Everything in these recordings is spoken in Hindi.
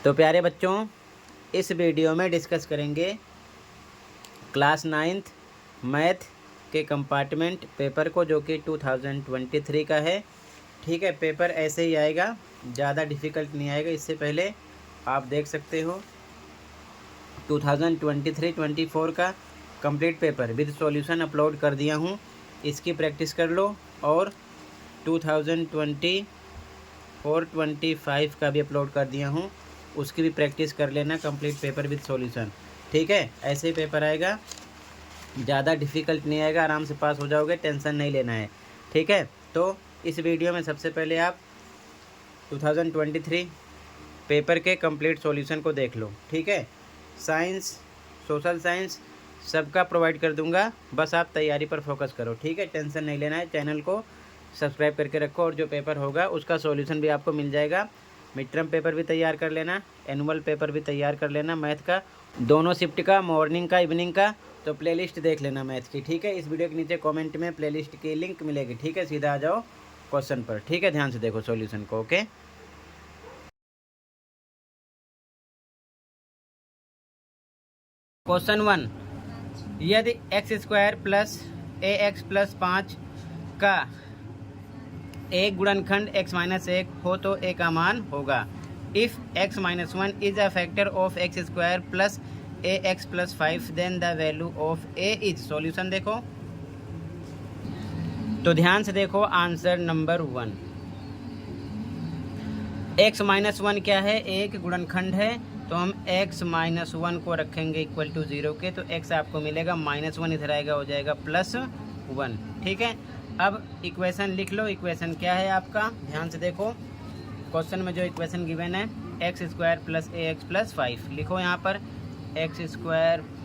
तो प्यारे बच्चों, इस वीडियो में डिस्कस करेंगे क्लास 9th मैथ के कंपार्टमेंट पेपर को, जो कि 2023 का है। ठीक है, पेपर ऐसे ही आएगा, ज़्यादा डिफ़िकल्ट नहीं आएगा। इससे पहले आप देख सकते हो 2023-24 का complete paper with solution upload कर दिया हूँ। इसकी प्रैक्टिस कर लो और 2024-25 का भी अपलोड कर दिया हूँ, उसकी भी प्रैक्टिस कर लेना। कंप्लीट पेपर विद सॉल्यूशन, ठीक है। ऐसे ही पेपर आएगा, ज़्यादा डिफ़िकल्ट नहीं आएगा, आराम से पास हो जाओगे, टेंशन नहीं लेना है। ठीक है, तो इस वीडियो में सबसे पहले आप 2023 पेपर के कंप्लीट सॉल्यूशन को देख लो। ठीक है, साइंस, सोशल साइंस सबका प्रोवाइड कर दूंगा, बस आप तैयारी पर फोकस करो। ठीक है, टेंशन नहीं लेना है। चैनल को सब्सक्राइब करके रखो और जो पेपर होगा उसका सॉल्यूशन भी आपको मिल जाएगा। मिड टर्म पेपर भी तैयार कर लेना, एनुअल पेपर भी तैयार कर लेना मैथ का, दोनों शिफ्ट का, मॉर्निंग का, इवनिंग का। तो प्लेलिस्ट देख लेना मैथ की। ठीक है, इस वीडियो के नीचे कमेंट में प्लेलिस्ट की लिंक मिलेगी। ठीक है, सीधा आ जाओ क्वेश्चन पर। ठीक है, ध्यान से देखो सॉल्यूशन को। ओके, क्वेश्चन 1, यदि x² प्लस ax प्लस 5 का एक गुणनखंड x-1 हो तो a का मान होगा। If x-1 is a factor of x² plus ax plus 5 then the value of a is. Solution देखो, तो ध्यान से देखो आंसर नंबर 1। x-1 क्या है? एक गुणनखंड है, तो हम x-1 को रखेंगे इक्वल टू 0 के, तो x आपको मिलेगा -1, इधर आएगा हो जाएगा +1। ठीक है, अब इक्वेशन लिख लो। इक्वेशन क्या है आपका? ध्यान से देखो, क्वेश्चन में जो इक्वेशन गिवन है x² प्लस ax प्लस 5 लिखो यहाँ पर। x²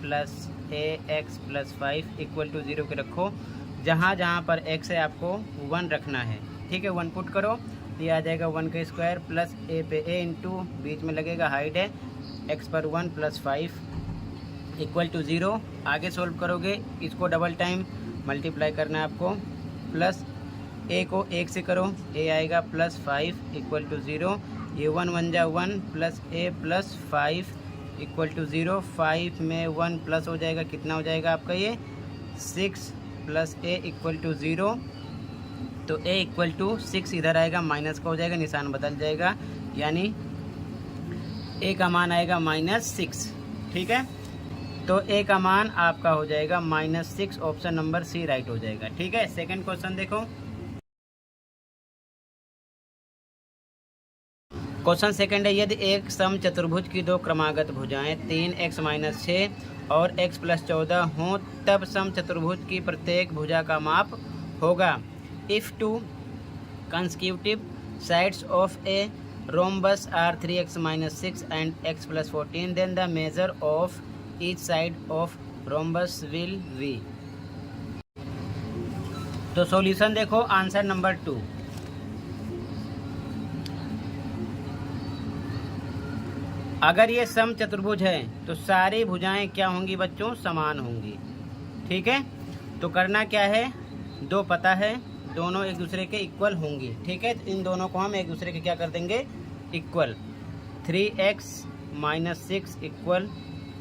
plus ax plus 5 equal to 0 के रखो। जहाँ जहाँ पर x है आपको 1 रखना है। ठीक है, 1 पुट करो, ये आ जाएगा 1 का स्क्वायर प्लस a पे a इंटू बीच में लगेगा हाइट है x पर 1 प्लस 5 इक्वल टू 0। आगे सोल्व करोगे, इसको डबल टाइम मल्टीप्लाई करना है आपको। प्लस a को 1 से करो, a आएगा प्लस 5 इक्वल टू 0। ये 1 1 जा 1 plus a plus 5 equal to 0। 5 में 1 प्लस हो जाएगा, कितना हो जाएगा आपका ये 6 प्लस a इक्वल टू 0। तो a इक्वल टू 6 इधर आएगा, माइनस का हो जाएगा, निशान बदल जाएगा, यानी a का मान आएगा -6। ठीक है, तो a का मान आपका हो जाएगा -6। ऑप्शन नंबर सी राइट हो जाएगा। ठीक है, सेकंड क्वेश्चन देखो। क्वेश्चन सेकंड है, यदि एक सम चतुर्भुज की दो क्रमागत भुजाएं 3x-6 और x प्लस 14 हों, तब सम चतुर्भुज की प्रत्येक भुजा का माप होगा। If two consecutive sides of A rhombus are 3x-6 and x plus 14, then the measure of each side of rhombus will be। तो सॉल्यूशन देखो, आंसर नंबर 2। अगर ये सम चतुर्भुज है तो सारी भुजाएं क्या होंगी बच्चों? समान होंगी। ठीक है, तो करना क्या है, दो पता है, दोनों एक दूसरे के इक्वल होंगी। ठीक है, इन दोनों को हम एक दूसरे के क्या कर देंगे? Equal. 3x-6 equal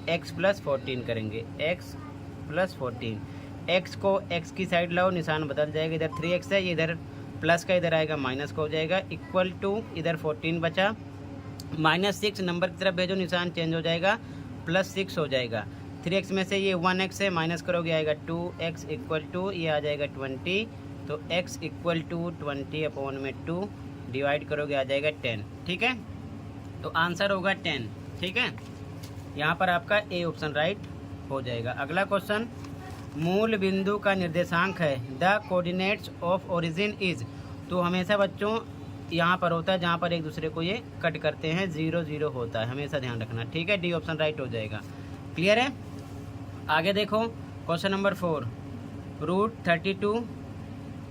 x plus 14 करेंगे, x प्लस 14। x को x की साइड लाओ, निशान बदल जाएगा, इधर 3x है, इधर प्लस का इधर आएगा माइनस का हो जाएगा, इक्वल टू इधर 14 बचा, -6 नंबर की तरफ भेजो, निशान चेंज हो जाएगा, +6 हो जाएगा। 3x में से ये 1x है, माइनस करोगे आएगा 2x इक्वल टू ये आ जाएगा 20। तो x इक्वल टू 20/2 डिवाइड करोगे आ जाएगा 10। ठीक है, तो आंसर होगा 10। ठीक है, यहाँ पर आपका ए ऑप्शन राइट हो जाएगा। अगला क्वेश्चन, मूल बिंदु का निर्देशांक है the coordinates of origin is. तो हमेशा बच्चों यहाँ पर होता है जहाँ पर एक दूसरे को ये कट करते हैं, 0 0 होता है, हमेशा ध्यान रखना। ठीक है, डी ऑप्शन राइट हो जाएगा। क्लियर है? आगे देखो क्वेश्चन नंबर 4, √32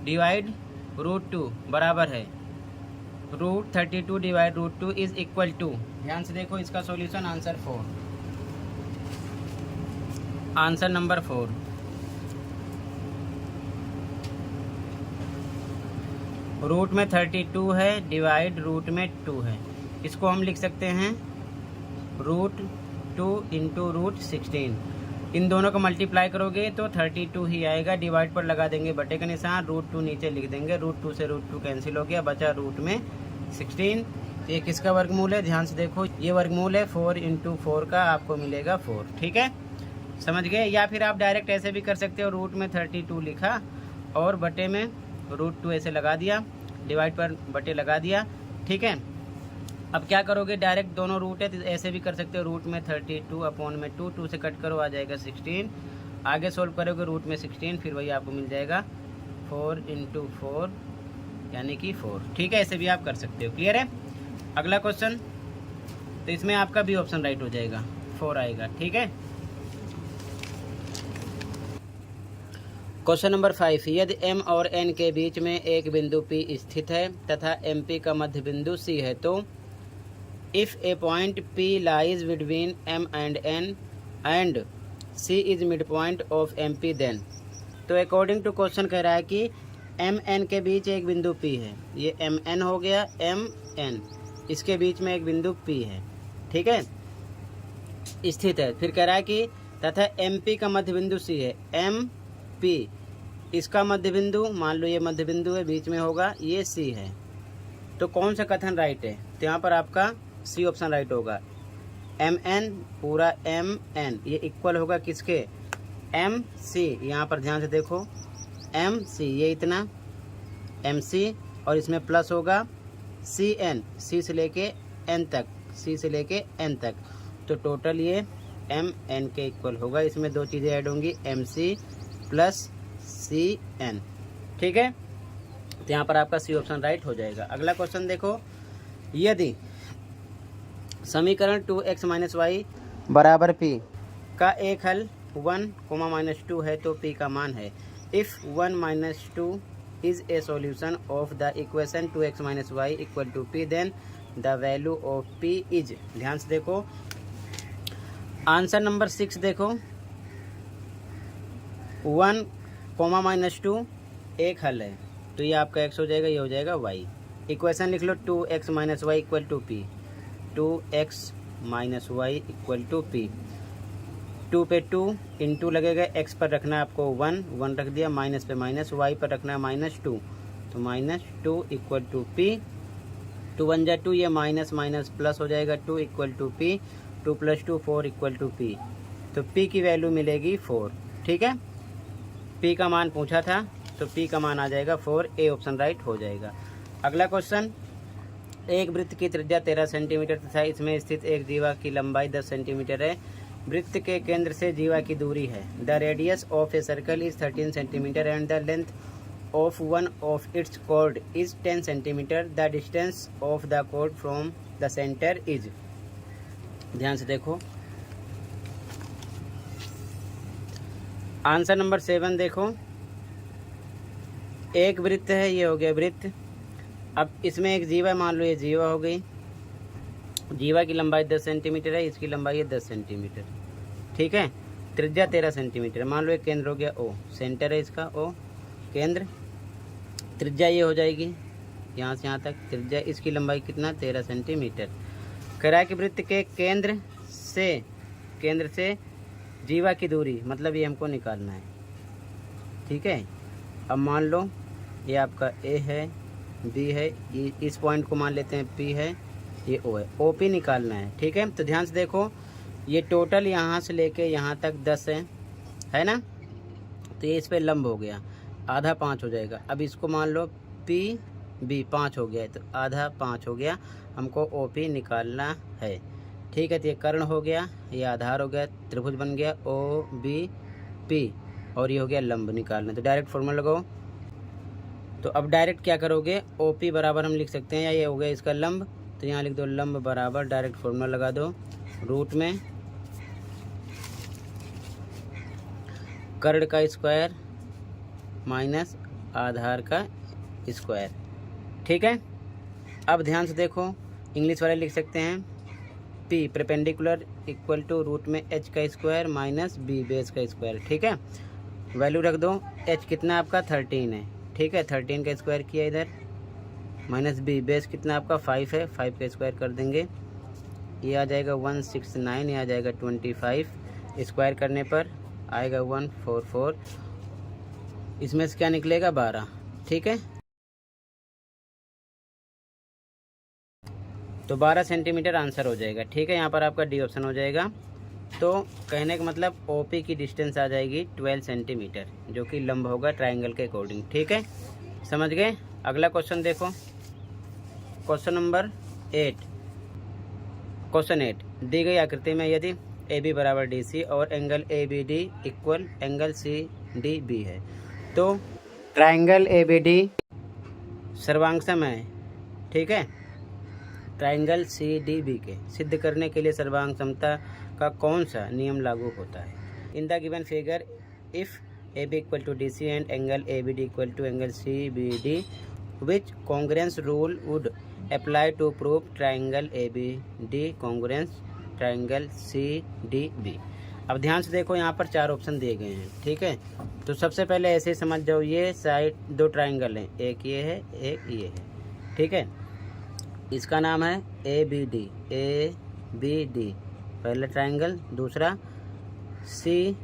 डिवाइड √2 बराबर है √32 डिवाइड √2 इज इक्वल टू। ध्यान से देखो इसका solution, answer 4, answer number 4। Root में 32 है, डिवाइड रूट में 2 है, इसको हम लिख सकते हैं √2 इंटू √16। इन दोनों को मल्टीप्लाई करोगे तो 32 ही आएगा। डिवाइड पर लगा देंगे बटे का निशान, √2 नीचे लिख देंगे, √2 से √2 कैंसिल हो गया, बचा रूट में 16। ये किसका वर्गमूल है, ध्यान से देखो, ये वर्गमूल है 4 इंटू 4 का, आपको मिलेगा 4। ठीक है, समझ गए। या फिर आप डायरेक्ट ऐसे भी कर सकते हो, रूट में 32 लिखा और बटे में √2 ऐसे लगा दिया, डिवाइड पर बटे लगा दिया। ठीक है, अब क्या करोगे, डायरेक्ट दोनों रूट है तो ऐसे भी कर सकते हो, रूट में 32 अपॉन में 2 से कट करो, आ जाएगा 16। आगे सोल्व करोगे रूट में 16, फिर वही आपको मिल जाएगा 4 इंटू 4 यानी कि 4। ठीक है, ऐसे भी आप कर सकते हो। क्लियर है। अगला क्वेश्चन, तो इसमें आपका भी ऑप्शन राइट हो जाएगा, 4 आएगा। ठीक है, क्वेश्चन नंबर 5, यदि M और N के बीच में एक बिंदु P स्थित है तथा MP का मध्य बिंदु C है, तो if a point P lies between M and N and C is mid point of MP then. तो अकॉर्डिंग टू क्वेश्चन कह रहा है कि MN के बीच एक बिंदु P है, ये MN हो गया, MN इसके बीच में एक बिंदु P है, ठीक है, स्थित है। फिर कह रहा है कि तथा MP का मध्य बिंदु C है, MP इसका मध्य बिंदु, मान लो ये मध्य बिंदु है, बीच में होगा, ये C है। तो कौन सा कथन राइट है, तो यहाँ पर आपका C ऑप्शन राइट होगा। MN पूरा MN ये इक्वल होगा किसके, MC, यहाँ पर ध्यान से देखो, MC ये इतना MC और इसमें प्लस होगा CN, C से लेके N तक, C से लेके N तक, तो टोटल ये MN के इक्वल होगा। इसमें दो चीज़ें ऐड होंगी, MC प्लस CN। ठीक है, तो यहाँ पर आपका C ऑप्शन राइट हो जाएगा। अगला क्वेश्चन देखो, यदि समीकरण 2x - y बराबर P का एक हल 1, -2 है तो P का मान है। If 1 - 2 is a solution of the equation 2x - y equal to P, then the value of P is. ध्यान से देखो, आंसर नंबर 6 देखो, 1, -2 एक हल है, तो ये आपका x हो जाएगा, ये हो जाएगा y। इक्वेशन लिख लो, 2x - y equal to P, 2x - y equal to P। 2 पे 2 इंटू लगेगा, x पर रखना है आपको 1 रख दिया, माइनस पे माइनस, y पर रखना है -2, तो -2 इक्वल टू P। 2 1 जा 2, ये माइनस माइनस प्लस हो जाएगा, 2 equal to P, 2 + 2 4 equal to P, तो P की वैल्यू मिलेगी 4। ठीक है, P का मान पूछा था, तो P का मान आ जाएगा 4, ए ऑप्शन राइट हो जाएगा। अगला क्वेश्चन, एक वृत्त की त्रिज्या 13 सेंटीमीटर तथा इसमें स्थित एक जीवा की लंबाई 10 सेंटीमीटर है। वृत्त के केंद्र से जीवा की दूरी है, the radius of a circle is 13 centimetre and the length of one of its chord is 10 centimetre. The distance of the chord from the centre is. ध्यान से देखो, आंसर नंबर 7 देखो, एक वृत्त है, ये हो गया वृत्त। अब इसमें एक जीवा, मान लो ये जीवा हो गई, जीवा की लंबाई 10 सेंटीमीटर है, इसकी लंबाई है 10 सेंटीमीटर। ठीक है, त्रिज्या 13 सेंटीमीटर, मान लो एक केंद्र हो गया O, सेंटर है इसका O केंद्र, त्रिज्या ये हो जाएगी यहाँ से यहाँ तक, त्रिज्या इसकी लंबाई कितना, 13 सेंटीमीटर। कह रहा है कि वृत्त के केंद्र से जीवा की दूरी, मतलब ये हमको निकालना है। ठीक है, अब मान लो ये आपका A है, B है, इस पॉइंट को मान लेते हैं P है, ये O है, OP निकालना है। ठीक है, तो ध्यान से देखो, ये टोटल यहाँ से लेके यहाँ तक 10 है ना, तो ये इस पे लंब हो गया, आधा 5 हो जाएगा। अब इसको मान लो PB 5 हो गया है, तो आधा 5 हो गया, हमको OP निकालना है। ठीक है, तो ये कर्ण हो गया, ये आधार हो गया, त्रिभुज बन गया OBP, और ये हो गया लंब निकालना। तो डायरेक्ट फॉर्मूला लगाओ, तो अब डायरेक्ट क्या करोगे, OP बराबर हम लिख सकते हैं, या ये हो गया इसका लंब, तो यहाँ लिख दो लंब बराबर, डायरेक्ट फॉर्मूला लगा दो, रूट में कर्ण का स्क्वायर माइनस आधार का स्क्वायर। ठीक है, अब ध्यान से देखो, इंग्लिश वाले लिख सकते हैं P perpendicular equal to root में h का स्क्वायर माइनस B बेस का स्क्वायर। ठीक है, वैल्यू रख दो, h कितना आपका 13 है, ठीक है, 13 का स्क्वायर किया इधर, माइनस B बेस कितना आपका 5 है, 5 का स्क्वायर कर देंगे, ये आ जाएगा 169, ये आ जाएगा 25, स्क्वायर करने पर आएगा 144, इसमें से क्या निकलेगा 12। ठीक है, तो 12 सेंटीमीटर आंसर हो जाएगा। ठीक है, यहाँ पर आपका डी ऑप्शन हो जाएगा। तो कहने का मतलब ओपी की डिस्टेंस आ जाएगी 12 सेंटीमीटर, जो कि लंब होगा ट्राइंगल के अकॉर्डिंग। ठीक है, समझ गए। अगला क्वेश्चन देखो, क्वेश्चन नंबर 8। क्वेश्चन 8, दी गई आकृति में यदि ए बी बराबर डी सी और angle A B D equal angle C D B है, तो ट्राइंगल ए बी डी सर्वांगसम है। ठीक है, ट्राइंगल सी डी बी के सिद्ध करने के लिए सर्वांग समता का कौन सा नियम लागू होता है? In the given figure if A B equal to D C and angle A B D equal to angle C B D, which congruence rule would apply to prove triangle A B D congruence triangle C D B. अब ध्यान से देखो, यहाँ पर 4 ऑप्शन दिए गए हैं। ठीक है, तो सबसे पहले ऐसे समझ जाओ, ये साइड 2 ट्राइंगल हैं, एक ये है एक ये है। ठीक है, इसका नाम है ए बी डी, पहला ट्राइंगल, दूसरा सी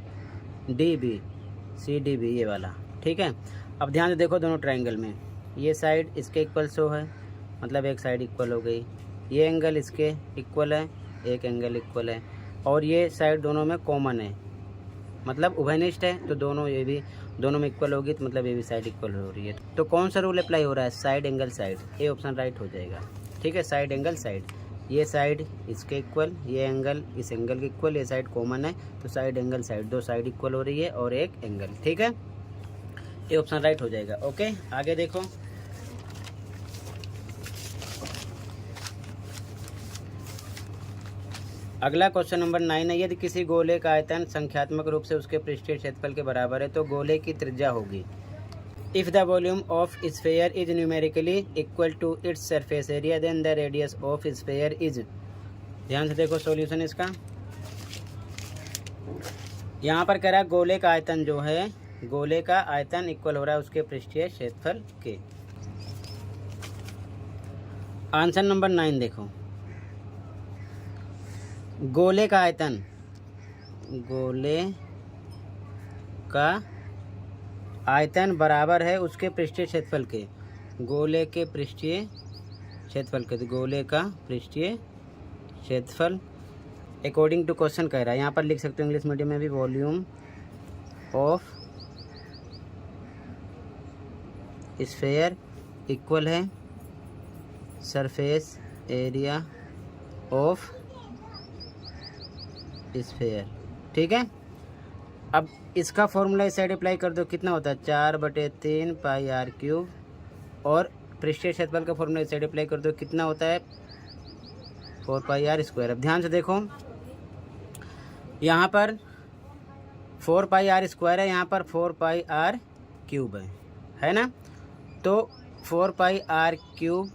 डी बी ये वाला। ठीक है, अब ध्यान से देखो, दोनों ट्राइंगल में ये साइड इसके इक्वल शो है, मतलब एक साइड इक्वल हो गई, ये एंगल इसके इक्वल है, एक एंगल इक्वल है, और ये साइड दोनों में कॉमन है, मतलब उभयनिष्ठ है, तो दोनों ये भी दोनों में इक्वल होगी, तो मतलब ये भी साइड इक्वल हो रही है। तो कौन सा रूल अप्लाई हो रहा है? Side angle side, A option right हो जाएगा। ठीक है, साइड एंगल साइड, ये साइड इसके इक्वल, ये एंगल इस एंगल के इक्वल, ये साइड कॉमन है, तो side angle side, 2 side equal हो रही है और एक एंगल। ठीक है, ये ऑप्शन राइट हो जाएगा। ओके, आगे देखो, अगला क्वेश्चन नंबर 9 है, यदि किसी गोले का आयतन संख्यात्मक रूप से उसके पृष्ठीय क्षेत्रफल के बराबर है, तो गोले की त्रिज्या होगी। If the volume of sphere is numerically equal to its surface area, then the radius of sphere is. ध्यान से देखो सॉल्यूशन इसका, यहाँ पर कह रहा है गोले का आयतन जो है, गोले का आयतन इक्वल हो रहा है उसके पृष्ठीय क्षेत्रफल के। आंसर नंबर 9 देखो, गोले का आयतन, गोले का आयतन बराबर है उसके पृष्ठीय क्षेत्रफल के, गोले के पृष्ठीय क्षेत्रफल के, तो गोले का पृष्ठीय क्षेत्रफल अकॉर्डिंग टू क्वेश्चन कह रहा है। यहाँ पर लिख सकते हो इंग्लिश मीडियम में भी, वॉल्यूम ऑफ स्फीयर इक्वल है सरफेस एरिया ऑफ स्फीयर। ठीक है, अब इसका फॉर्मूला इस साइड अप्लाई कर दो, कितना होता है 4/3 पाई आर क्यूब, और पृष्ठीय क्षेत्रफल का फॉर्मूला इस साइड अप्लाई कर दो, कितना होता है 4 पाई आर स्क्वायर। अब ध्यान से देखो, यहाँ पर 4 पाई आर स्क्वायर है, यहाँ पर 4 पाई आर क्यूब है ना, तो 4 पाई आर क्यूब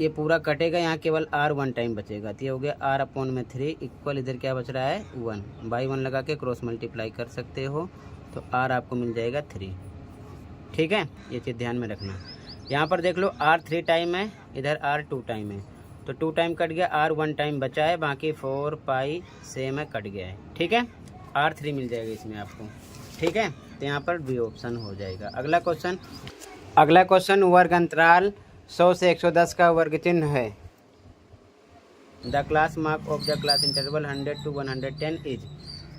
ये पूरा कटेगा, यहाँ केवल r 1 टाइम बचेगा, तो ये हो गया r/3 इक्वल, इधर क्या बच रहा है 1, बाई 1 लगा के क्रॉस मल्टीप्लाई कर सकते हो, तो r आपको मिल जाएगा 3। ठीक है, ये चीज़ ध्यान में रखना। यहाँ पर देख लो r 3 टाइम है, इधर r 2 टाइम है, तो 2 टाइम कट गया, r 1 टाइम बचा है, बाकी 4 पाई सेम है, कट गया है। ठीक है, r 3 मिल जाएगा इसमें आपको। ठीक है, तो यहाँ पर बी ऑप्शन हो जाएगा। अगला क्वेश्चन वर्ग अंतराल 100 से 110 का वर्ग चिन्ह है। The class mark of the class interval 100 to 110 is.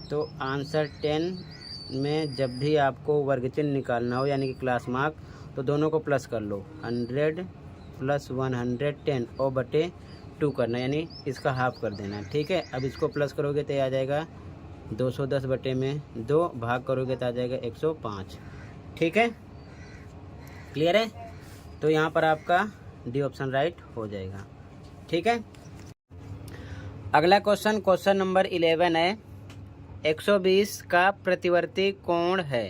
तो आंसर 10 में जब भी आपको वर्ग चिन्ह निकालना हो, यानी कि क्लास मार्क, तो दोनों को प्लस कर लो, 100 + 110 और बटे 2 करना, यानी इसका हाफ कर देना। ठीक है, अब इसको प्लस करोगे तो आ जाएगा 210 बटे में 2, भाग करोगे तो आ जाएगा 105। ठीक है, क्लियर है? तो यहाँ पर आपका डी ऑप्शन राइट हो जाएगा। ठीक है, अगला क्वेश्चन नंबर 11 है, 120 का प्रतिवर्ती कोण है,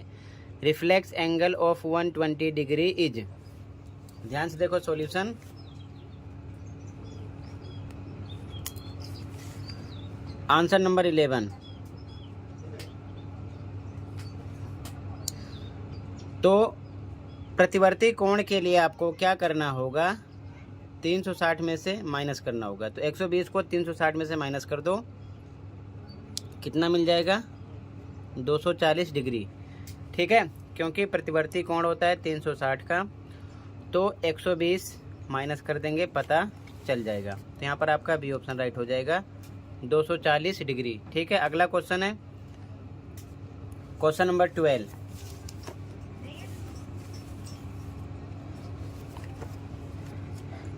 reflex angle of 120 degree is. ध्यान से देखो सॉल्यूशन, आंसर नंबर 11। तो प्रतिवर्ती कोण के लिए आपको क्या करना होगा, 360 में से माइनस करना होगा। तो 120 को 360 में से माइनस कर दो, कितना मिल जाएगा? 240 डिग्री। ठीक है, क्योंकि प्रतिवर्ती कोण होता है 360 का, तो 120 माइनस कर देंगे, पता चल जाएगा। तो यहाँ पर आपका बी ऑप्शन राइट हो जाएगा, 240 डिग्री। ठीक है, अगला क्वेश्चन है क्वेश्चन नंबर 12।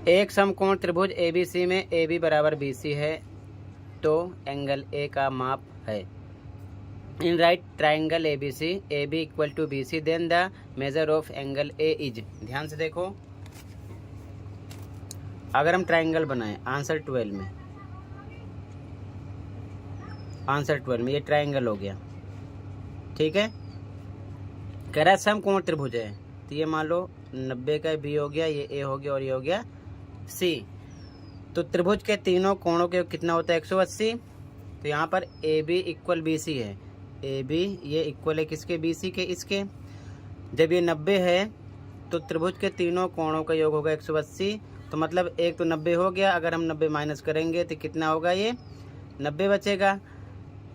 एक समकोण त्रिभुज ABC में AB बराबर BC है, तो एंगल A का माप है। In right triangle ABC, AB equal to BC, then the measure of angle A is. ध्यान से देखो, अगर हम ट्राइंगल बनाएं आंसर 12 में, आंसर 12 में ये ट्राइंगल हो गया। ठीक है, कह रहा है समकोण त्रिभुज है, तो ये मान लो 90 का B हो गया, ये A हो गया और ये हो गया C। तो त्रिभुज के तीनों कोणों के कितना होता है? 180। तो यहाँ पर AB इक्वल BC है, AB ये इक्वल है किसके? BC के, इसके। जब ये 90 है तो त्रिभुज के तीनों कोणों का योग होगा 180। तो मतलब एक तो 90 हो गया, अगर हम 90 माइनस करेंगे तो कितना होगा? ये 90 बचेगा।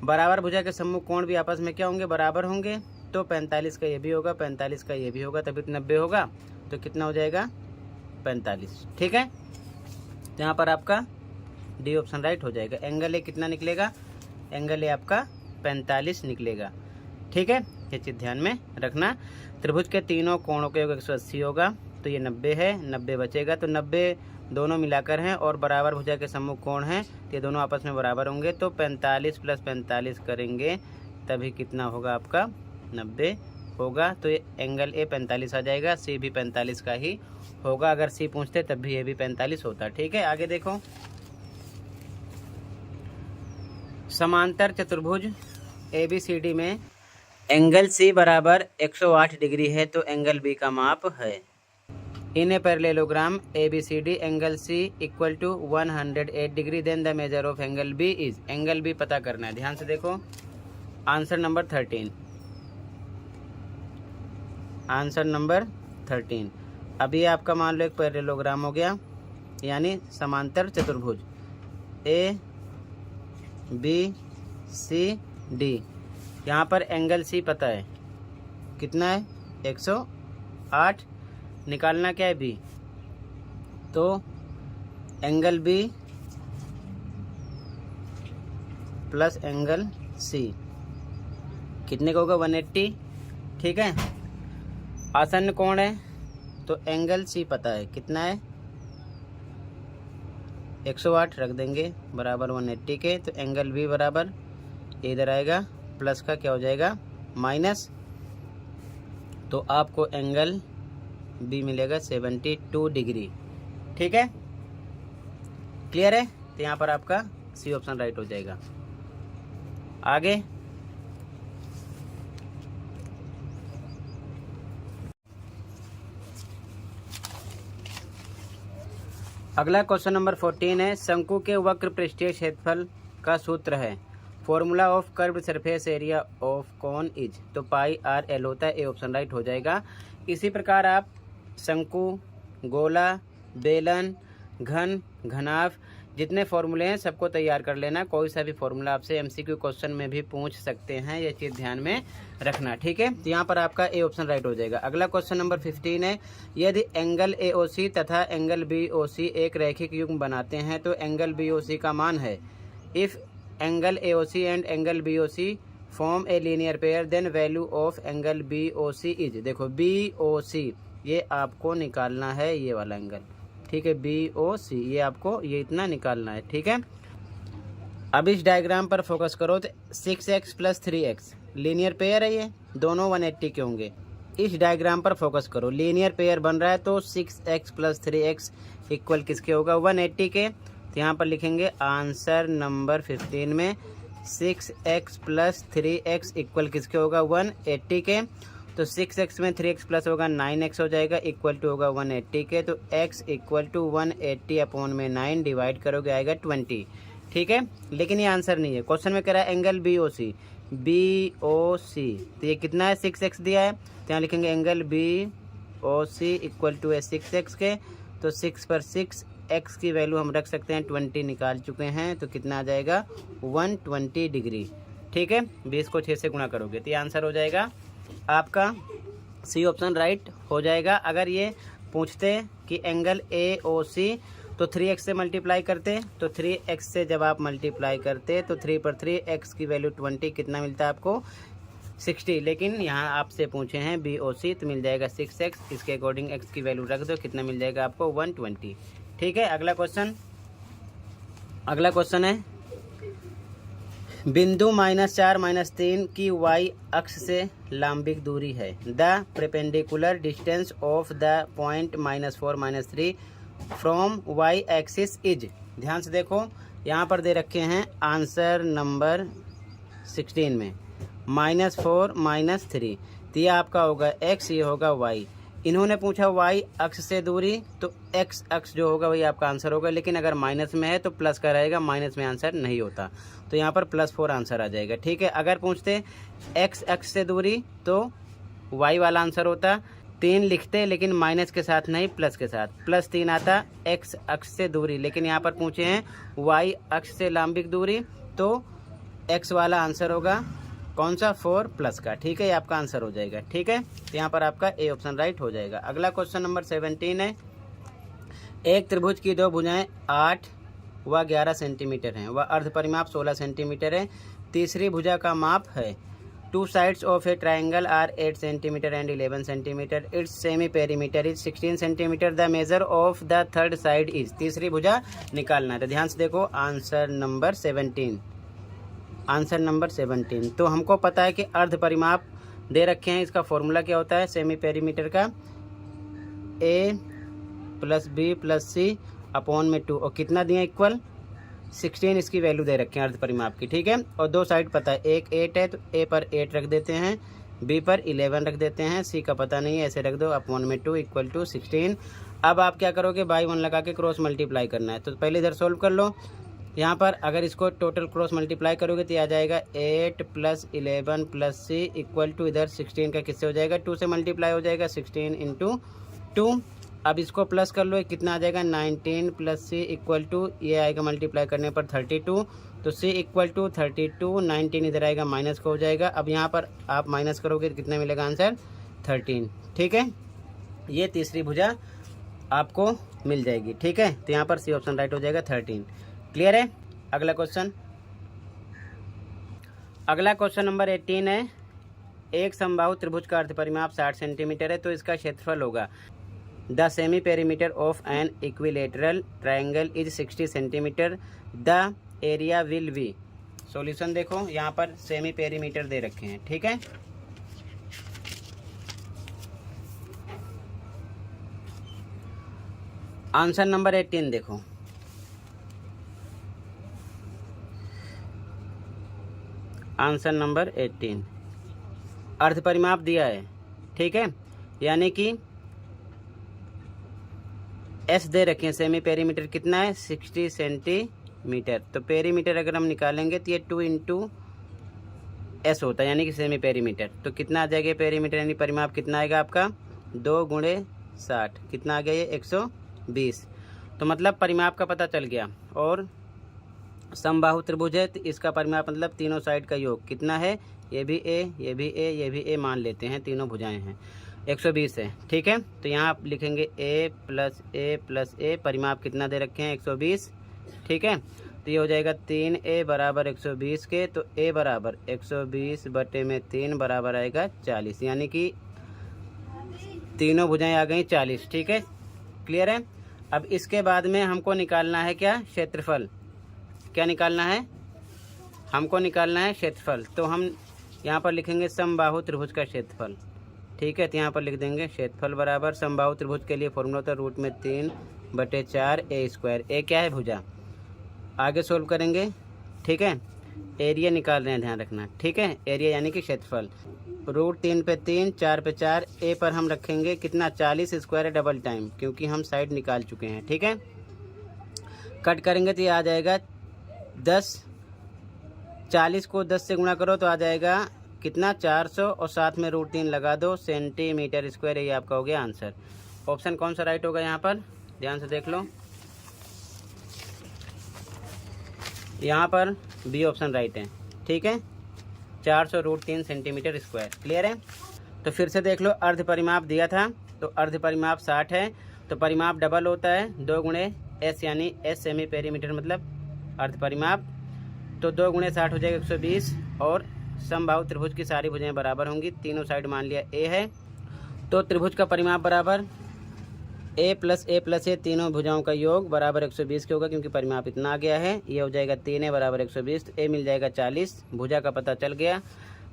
बराबर भुजा के सम्मुख कोण भी आपस में क्या होंगे? बराबर होंगे। तो 45 का ये भी होगा, 45 का ये भी होगा, तभी तो 90 होगा। तो कितना हो जाएगा? 45। ठीक है, तो यहाँ पर आपका डी ऑप्शन राइट हो जाएगा। एंगल ए कितना निकलेगा? एंगल ए आपका 45 निकलेगा। ठीक है, ये चीज़ ध्यान में रखना। त्रिभुज के तीनों कोणों का योग 180 होगा, तो ये 90 है, 90 बचेगा। तो 90 दोनों मिलाकर हैं और बराबर भुजा के सम्मुख कोण हैं, तो ये दोनों आपस में बराबर होंगे। तो 45 प्लस 45 करेंगे, तभी कितना होगा आपका? 90 होगा। तो ये एंगल ए 45 आ जाएगा। सी भी 45 का ही होगा, अगर सी पूछते तब भी ये भी 45 होता। ठीक है, आगे देखो, समांतर चतुर्भुज ABCD में एंगल C बराबर 108 डिग्री है, तो एंगल B का माप है। In a parallelogram ABCD angle C equal to 108 degree, then the measure of angle B is. Angle B पता करना है। ध्यान से देखो, आंसर नंबर 13, आंसर नंबर 13। अभी आपका मान लो एक पैरेललोग्राम हो गया, यानी समांतर चतुर्भुज ABCD। यहाँ पर एंगल C पता है कितना है? 108। निकालना क्या है? B। तो angle B plus angle C कितने का होगा? 180। ठीक है, आसन्न कोण है, तो एंगल C पता है कितना है? 108 रख देंगे बराबर 180 के। तो एंगल B बराबर इधर आएगा, प्लस का क्या हो जाएगा? माइनस। तो आपको एंगल B मिलेगा 72 डिग्री। ठीक है, क्लियर है? तो यहाँ पर आपका C ऑप्शन राइट हो जाएगा। आगे अगला क्वेश्चन नंबर 14 है। शंकु के वक्र पृष्ठीय क्षेत्रफल का सूत्र है। Formula of curved surface area of cone is. तो पाई आर एल होता है, ए ऑप्शन राइट हो जाएगा। इसी प्रकार आप शंकु, गोला, बेलन, घन, घनाभ, जितने फॉर्मूले हैं सबको तैयार कर लेना। कोई सा भी फॉर्मूला आपसे MCQ क्वेश्चन में भी पूछ सकते हैं, ये चीज़ ध्यान में रखना। ठीक है, तो यहाँ पर आपका ए ऑप्शन राइट हो जाएगा। अगला क्वेश्चन नंबर 15 है। यदि एंगल AOC तथा एंगल BOC एक रैखिक युग्म बनाते हैं, तो एंगल BOC का मान है। If angle AOC and angle BOC form a linear pair, then value of angle BOC is. देखो BOC ये आपको निकालना है, ये वाला एंगल। ठीक है, BOC ये आपको ये इतना निकालना है। ठीक है, अब इस डायग्राम पर फोकस करो। तो 6x plus 3x linear pair है, ये दोनों 180 के होंगे। इस डायग्राम पर फोकस करो, लीनियर पेयर बन रहा है, तो 6x प्लस 3x इक्वल किसके होगा? 180 के। तो यहाँ पर लिखेंगे आंसर नंबर 15 में 6x प्लस 3x इक्वल किसके होगा? 180 के। तो 6x में 3x प्लस होगा 9x हो जाएगा, इक्वल टू होगा 180 के। तो x इक्वल टू 180 अपॉन में 9 डिवाइड करोगे आएगा 20। ठीक है, लेकिन ये आंसर नहीं है। क्वेश्चन में कह रहा है एंगल BOC, तो ये कितना है? 6x दिया है, तो यहाँ लिखेंगे एंगल BOC इक्वल टू है 6x के। तो 6 पर 6 एक्स की वैल्यू हम रख सकते हैं 20 निकाल चुके हैं, तो कितना आ जाएगा 120 डिग्री। ठीक है, 20 को 6 से गुणा करोगे तो ये आंसर हो जाएगा आपका सी ऑप्शन राइट हो जाएगा। अगर ये पूछते कि एंगल ए ओ सी तो 3x से मल्टीप्लाई करते, तो 3x से जब आप मल्टीप्लाई करते तो 3 पर 3 x की वैल्यू 20, कितना मिलता है आपको 60। लेकिन यहाँ आपसे पूछे हैं बी ओ सी तो मिल जाएगा 6x, इसके अकॉर्डिंग x की वैल्यू रख दो, कितना मिल जाएगा आपको 120। ठीक है, अगला क्वेश्चन है बिंदु -4 -3 की y अक्ष से लंबिक दूरी है। The perpendicular distance of the point -4 -3 from y axis is. ध्यान से देखो, यहाँ पर दे रखे हैं आंसर नंबर 16 में -4 -3, तो ये आपका होगा x, ये होगा y। इन्होंने पूछा y अक्ष से दूरी, तो x अक्ष जो होगा वही आपका आंसर होगा, लेकिन अगर माइनस में है तो प्लस का रहेगा, माइनस में आंसर नहीं होता, तो यहाँ पर +4 आंसर आ जाएगा। ठीक है, अगर पूछते x अक्ष से दूरी तो y वाला आंसर होता, 3 लिखते लेकिन माइनस के साथ नहीं प्लस के साथ, +3 आता x अक्ष से दूरी, लेकिन यहाँ पर पूछे हैं y अक्ष से लंबिक दूरी, तो x वाला आंसर होगा कौन सा 4 प्लस का। ठीक है, ये आपका आंसर हो जाएगा। ठीक है, तो यहाँ पर आपका ए ऑप्शन राइट हो जाएगा। अगला क्वेश्चन नंबर 17 है, एक त्रिभुज की 2 भुजाएं 8 व 11 सेंटीमीटर हैं व अर्ध परिमाप 16 सेंटीमीटर है। तीसरी भुजा का माप है 2 sides of a triangle are 8 centimetre and 11 centimetre. Its semi perimeter is 16 centimetre. The measure of the third side is. तीसरी भुजा निकालना है, तो ध्यान से देखो आंसर नंबर 17। तो हमको पता है कि अर्ध परिमाप दे रखे हैं, इसका फॉर्मूला क्या होता है सेमी पेरीमीटर का, a + b + c अपॉन में 2, और कितना दिया इक्वल 16 इसकी वैल्यू दे रखे हैं अर्ध परिमाप की। ठीक है, और 2 साइड पता है, एक 8 है तो a पर 8 रख देते हैं, b पर 11 रख देते हैं, c का पता नहीं है ऐसे रख दो, अपॉन में 2 = 16। अब आप क्या करोगे, बाई 1 लगा के क्रॉस मल्टीप्लाई करना है, तो पहले इधर सोल्व कर लो। यहाँ पर अगर इसको टोटल क्रॉस मल्टीप्लाई करोगे तो आ जाएगा 8 + 11 + c = इधर 16 का किससे हो जाएगा 2 से मल्टीप्लाई हो जाएगा, 16 × 2। अब इसको प्लस कर लो, कितना आ जाएगा 19 + c = ये आएगा मल्टीप्लाई करने पर 32, तो c = 32, 19 इधर आएगा माइनस का हो जाएगा। अब यहाँ पर आप माइनस करोगे तो कितना मिलेगा आंसर 13। ठीक है, ये तीसरी भुजा आपको मिल जाएगी। ठीक है, तो यहाँ पर सी ऑप्शन राइट हो जाएगा 13। क्लियर है। अगला क्वेश्चन नंबर 18 है, एक समबाहु त्रिभुज का अर्ध परिमाप 60 सेंटीमीटर है, तो इसका क्षेत्रफल होगा the semi perimeter of an equilateral triangle is 60 centimetre. The area will be. Solution देखो, यहाँ पर सेमी पेरीमीटर दे रखे हैं। ठीक है, आंसर नंबर 18 देखो, आंसर नंबर 18 अर्ध परिमाप दिया है। ठीक है, यानी कि एस दे रखे हैं, सेमी पेरीमीटर कितना है 60 सेंटीमीटर, तो पेरीमीटर अगर हम निकालेंगे तो ये 2 × s होता है, यानी कि सेमी पेरीमीटर, तो कितना आ जाएगा पेरीमीटर यानी परिमाप कितना आएगा आपका 2 × 60, कितना आ गया ये 120। तो मतलब परिमाप का पता चल गया, और समबाहु त्रिभुज है तो इसका परिमाप मतलब तीनों साइड का योग कितना है, ये भी a, ये भी a, ये भी a मान लेते हैं, तीनों भुजाएं हैं, 120 है। ठीक है, तो यहाँ आप लिखेंगे a + a, परिमाप कितना दे रखे हैं 120। ठीक है, तो ये हो जाएगा 3a = 120 के, तो a = 120/3 बराबर आएगा 40, यानी कि तीनों भुजाएं आ गई 40। ठीक है, क्लियर है। अब इसके बाद में हमको निकालना है क्या, क्षेत्रफल। क्या निकालना है, हमको निकालना है क्षेत्रफल, तो हम यहाँ पर लिखेंगे समबाहु त्रिभुज का क्षेत्रफल। ठीक है, तो यहाँ पर लिख देंगे क्षेत्रफल बराबर, समबाहु त्रिभुज के लिए फॉर्मूला होता है √3/4 a²। a क्या है भुजा, आगे सोल्व करेंगे। ठीक है, एरिया निकाल रहे हैं, ध्यान रखना। ठीक है, एरिया यानी कि क्षेत्रफल, √3/3 4/4, a पर हम रखेंगे कितना 40² डबल टाइम, क्योंकि हम साइड निकाल चुके हैं। ठीक है, कट करेंगे तो ये आ जाएगा 10, 40 को 10 से गुणा करो तो आ जाएगा कितना 400, और साथ में √3 लगा दो, सेंटीमीटर स्क्वायर, ये आपका हो गया आंसर। ऑप्शन कौन सा राइट होगा यहाँ पर, ध्यान से देख लो, यहाँ पर बी ऑप्शन राइट है, ठीक है। 400√3 सेंटीमीटर स्क्वायर। क्लियर है। तो फिर से देख लो, अर्ध परिमाप दिया था तो अर्ध परिमाप 60 है, तो परिमाप डबल होता है 2 गुणे एस, यानी एस सेमी पेरीमीटर मतलब अर्ध परिमाप। तो 2 गुणे 60 हो जाएगा 120, और समबाहु त्रिभुज की सारी भुजाएं बराबर होंगी। तीनों साइड मान लिया ए है, तो त्रिभुज का परिमाप बराबर ए प्लस ए, तीनों भुजाओं का योग बराबर 120 के होगा, क्योंकि परिमाप इतना आ गया है। ये हो जाएगा 3 है बराबर 120, तो ए मिल जाएगा 40। भुजा का पता चल गया,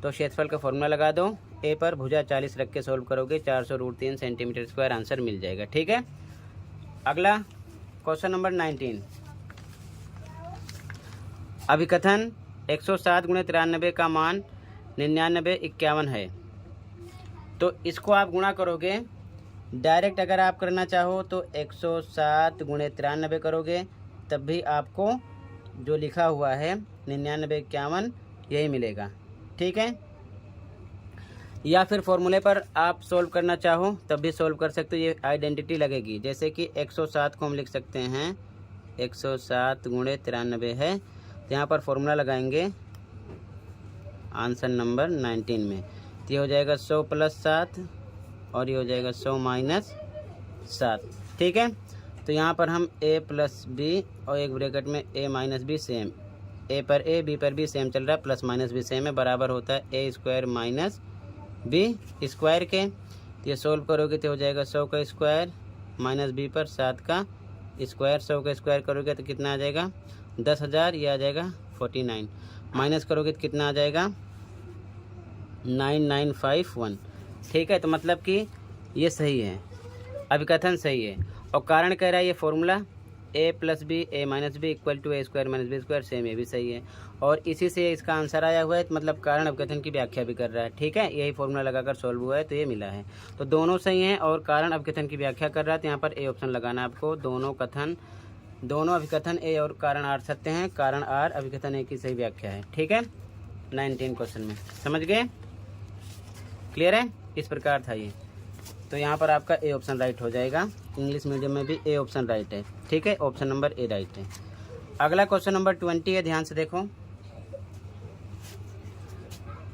तो क्षेत्रफल का फॉर्मूला लगा दो। ए पर भुजा 40 रख के सोल्व करोगे 400√3 सेंटीमीटर स्क्वायर आंसर मिल जाएगा, ठीक है। अगला क्वेश्चन नंबर 19। अभिकथन 107 गुणे 93 का मान 9951 है। तो इसको आप गुणा करोगे डायरेक्ट, अगर आप करना चाहो तो 107 गुणे 93 करोगे, तब भी आपको जो लिखा हुआ है 9951 यही मिलेगा, ठीक है। या फिर फॉर्मूले पर आप सोल्व करना चाहो तब भी सोल्व कर सकते हो, ये आइडेंटिटी लगेगी। जैसे कि 107 को हम लिख सकते हैं 107 गुणे 93 है, तो यहाँ पर फॉर्मूला लगाएंगे आंसर नंबर 19 में। तो ये हो जाएगा 100 + 7 और ये हो जाएगा 100 - 7, ठीक है। तो यहाँ पर हम a + b और एक ब्रैकेट में a - b सेम, a पर a b पर b सेम चल रहा है, प्लस माइनस भी सेम है, बराबर होता है a² - b स्क्वायर के। तो ये सोल्व करोगे तो हो जाएगा 100 का स्क्वायर माइनस b पर 7 का स्क्वायर। 100 का स्क्वायर करोगे तो कितना आ जाएगा 10,000, ये आ जाएगा 49। माइनस करोगे तो कितना आ जाएगा 9951, ठीक है। तो मतलब कि ये सही है, अभिकथन सही है। और कारण कह रहा है ये formula a + b a - b = a² - b² same, ये भी सही है। और इसी से इसका आंसर आया हुआ है, मतलब कारण अभिकथन की व्याख्या भी कर रहा है, ठीक है। यही फॉर्मूला लगाकर सॉल्व हुआ है तो ये मिला है। तो दोनों सही हैं और कारण अभिकथन की व्याख्या कर रहा है, तो यहाँ पर ए ऑप्शन लगाना आपको। दोनों अभिकथन ए और कारण आर सत्य हैं, कारण आर अभिकथन ए की सही व्याख्या है, ठीक है। 19 क्वेश्चन में समझ गए, क्लियर है। इस प्रकार था ये, तो यहाँ पर आपका ए ऑप्शन राइट हो जाएगा। इंग्लिश मीडियम में भी ए ऑप्शन राइट है, ठीक है। ऑप्शन नंबर ए राइट है। अगला क्वेश्चन नंबर 20 है, ध्यान से देखो।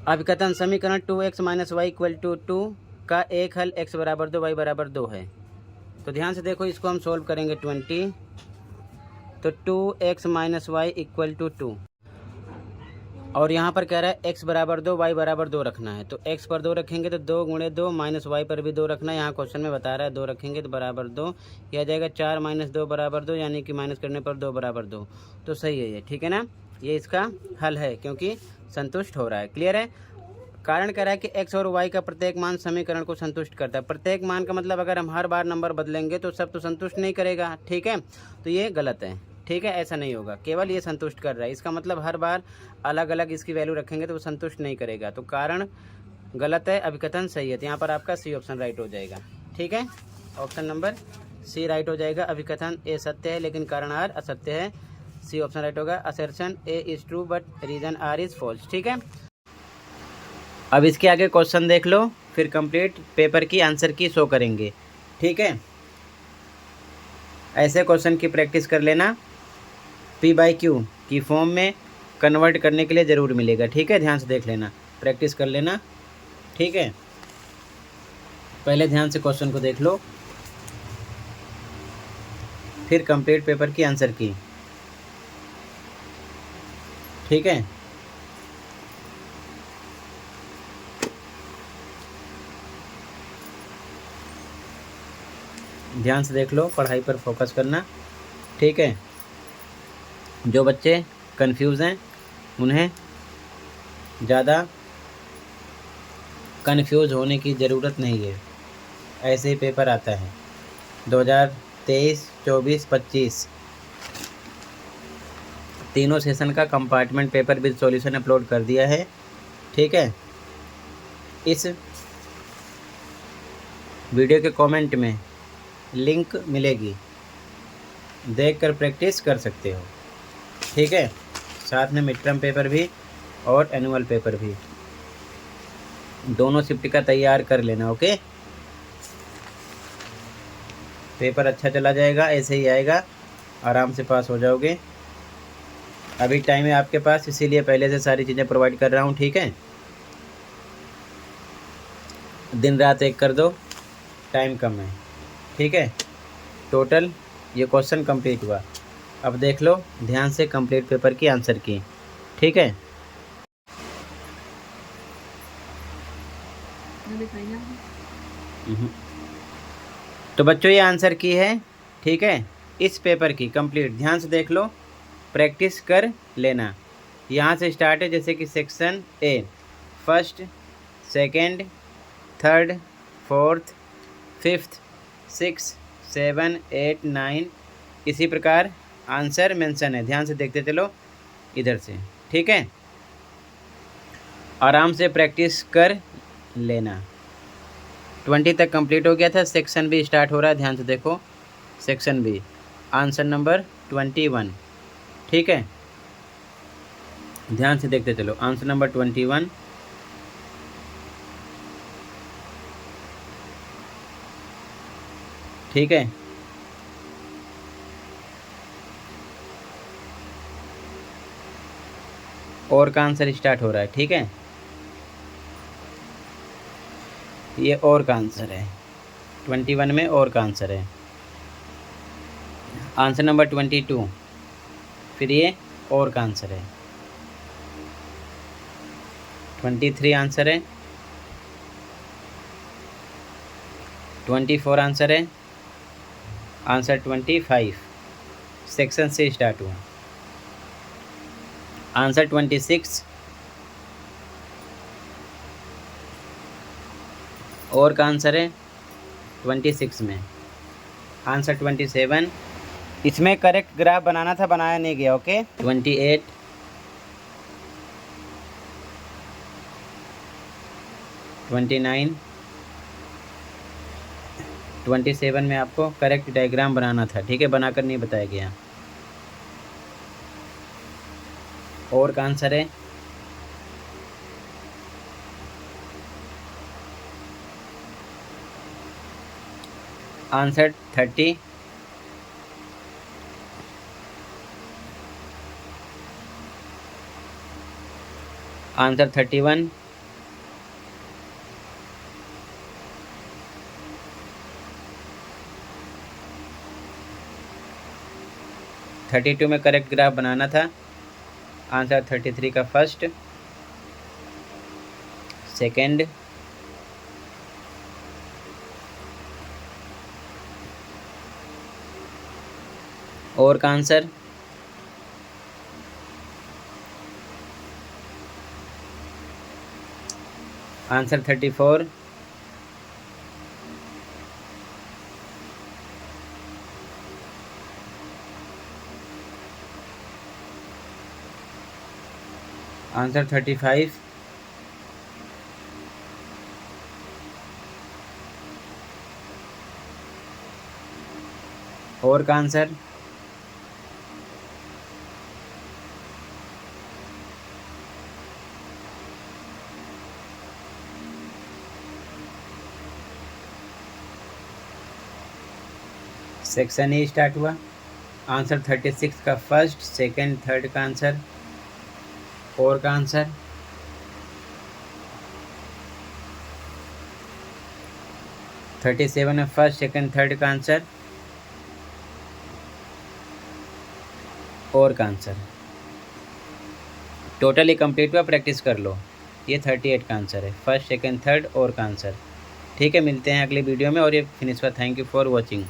अभिकथन समीकरण 2x - y = 2 का एक हल x = 2 y = 2 है। तो ध्यान से देखो, इसको हम सोल्व करेंगे 20। तो 2x - y = 2, और यहाँ पर कह रहा है x = 2 y = 2 रखना है। तो x पर 2 रखेंगे तो 2 × 2 - y पर भी 2 रखना है। यहाँ क्वेश्चन में बता रहा है 2 रखेंगे तो बराबर 2, यह आ जाएगा 4 - 2 = 2, यानी कि माइनस करने पर 2 = 2। तो सही है ये, ठीक है ना। ये इसका हल है क्योंकि संतुष्ट हो रहा है, क्लियर है। कारण कह रहा है कि x और y का प्रत्येक मान समीकरण को संतुष्ट करता है। प्रत्येक मान का मतलब अगर हम हर बार नंबर बदलेंगे तो सब तो संतुष्ट नहीं करेगा, ठीक है। तो ये गलत है, ठीक है, ऐसा नहीं होगा। केवल ये संतुष्ट कर रहा है, इसका मतलब हर बार अलग अलग इसकी वैल्यू रखेंगे तो वो संतुष्ट नहीं करेगा। तो कारण गलत है, अभिकथन सही है। तो यहाँ पर आपका सी ऑप्शन राइट हो जाएगा, ठीक है। ऑप्शन नंबर सी राइट हो जाएगा। अभिकथन ए सत्य है लेकिन कारण आर असत्य है, सी ऑप्शन राइट होगा। Assertion A is true but reason R is false, ठीक है। अब इसके आगे क्वेश्चन देख लो, फिर कंप्लीट पेपर की आंसर की शो करेंगे, ठीक है। ऐसे क्वेश्चन की प्रैक्टिस कर लेना, P/Q की फॉर्म में कन्वर्ट करने के लिए ज़रूर मिलेगा, ठीक है। ध्यान से देख लेना, प्रैक्टिस कर लेना, ठीक है। पहले ध्यान से क्वेश्चन को देख लो, फिर कंप्लीट पेपर की आंसर की, ठीक है। ध्यान से देख लो, पढ़ाई पर फोकस करना, ठीक है। जो बच्चे कंफ्यूज हैं उन्हें ज़्यादा कंफ्यूज होने की ज़रूरत नहीं है। ऐसे ही पेपर आता है 2023, 24, 25 तीनों सेशन का compartment paper with solution upload कर दिया है, ठीक है। इस वीडियो के कमेंट में लिंक मिलेगी, देखकर प्रैक्टिस कर सकते हो, ठीक है। साथ में मिड टर्म पेपर भी और एनुअल पेपर भी, दोनों शिफ्ट का तैयार कर लेना, ओके। पेपर अच्छा चला जाएगा, ऐसे ही आएगा, आराम से पास हो जाओगे। अभी टाइम है आपके पास, इसीलिए पहले से सारी चीज़ें प्रोवाइड कर रहा हूँ, ठीक है। दिन रात एक कर दो, टाइम कम है, ठीक है। टोटल ये क्वेश्चन कंप्लीट हुआ। अब देख लो ध्यान से कंप्लीट पेपर की आंसर की, ठीक है। तो बच्चों ये आंसर की है, ठीक है, इस पेपर की कंप्लीट। ध्यान से देख लो, प्रैक्टिस कर लेना। यहाँ से स्टार्ट है, जैसे कि section A, first, second, third, fourth, fifth, six, 7, 8, 9, इसी प्रकार आंसर मेंशन है। ध्यान से देखते चलो इधर से, ठीक है। आराम से प्रैक्टिस कर लेना। 20 तक कंप्लीट हो गया था। सेक्शन बी स्टार्ट हो रहा है, ध्यान से देखो। सेक्शन बी आंसर नंबर 21, ठीक है। ध्यान से देखते चलो, आंसर नंबर 21, ठीक है। और का आंसर स्टार्ट हो रहा है, ठीक है। ये और का आंसर है, 21 में और का आंसर है। आंसर नंबर 22, फिर ये और का आंसर है। 23 आंसर है। 24 आंसर है। आंसर 25 सेक्शन से स्टार्ट हुआ। आंसर 26 और का आंसर है 26 में। आंसर 27, इसमें करेक्ट ग्राफ बनाना था, बनाया नहीं गया, ओके। 28, 29, 27 में आपको करेक्ट डायग्राम बनाना था, ठीक है, बनाकर नहीं बताया गया। और का आंसर है आंसर 30, आंसर 31, (32) में करेक्ट ग्राफ बनाना था। आंसर 33 का फर्स्ट, सेकंड, और का आंसर आंसर 34, आंसर 35, और का आंसर सेक्शन ए स्टार्ट हुआ। आंसर 36 का फर्स्ट, सेकंड, थर्ड का आंसर, और का आंसर (37) में फर्स्ट, सेकंड, थर्ड का आंसर, और का आंसर। टोटली कंप्लीट हुआ, प्रैक्टिस कर लो। ये 38 का आंसर है, फर्स्ट, सेकंड, थर्ड, और का आंसर, ठीक है। मिलते हैं अगली वीडियो में, और ये फिनिश हुआ। Thank you for watching.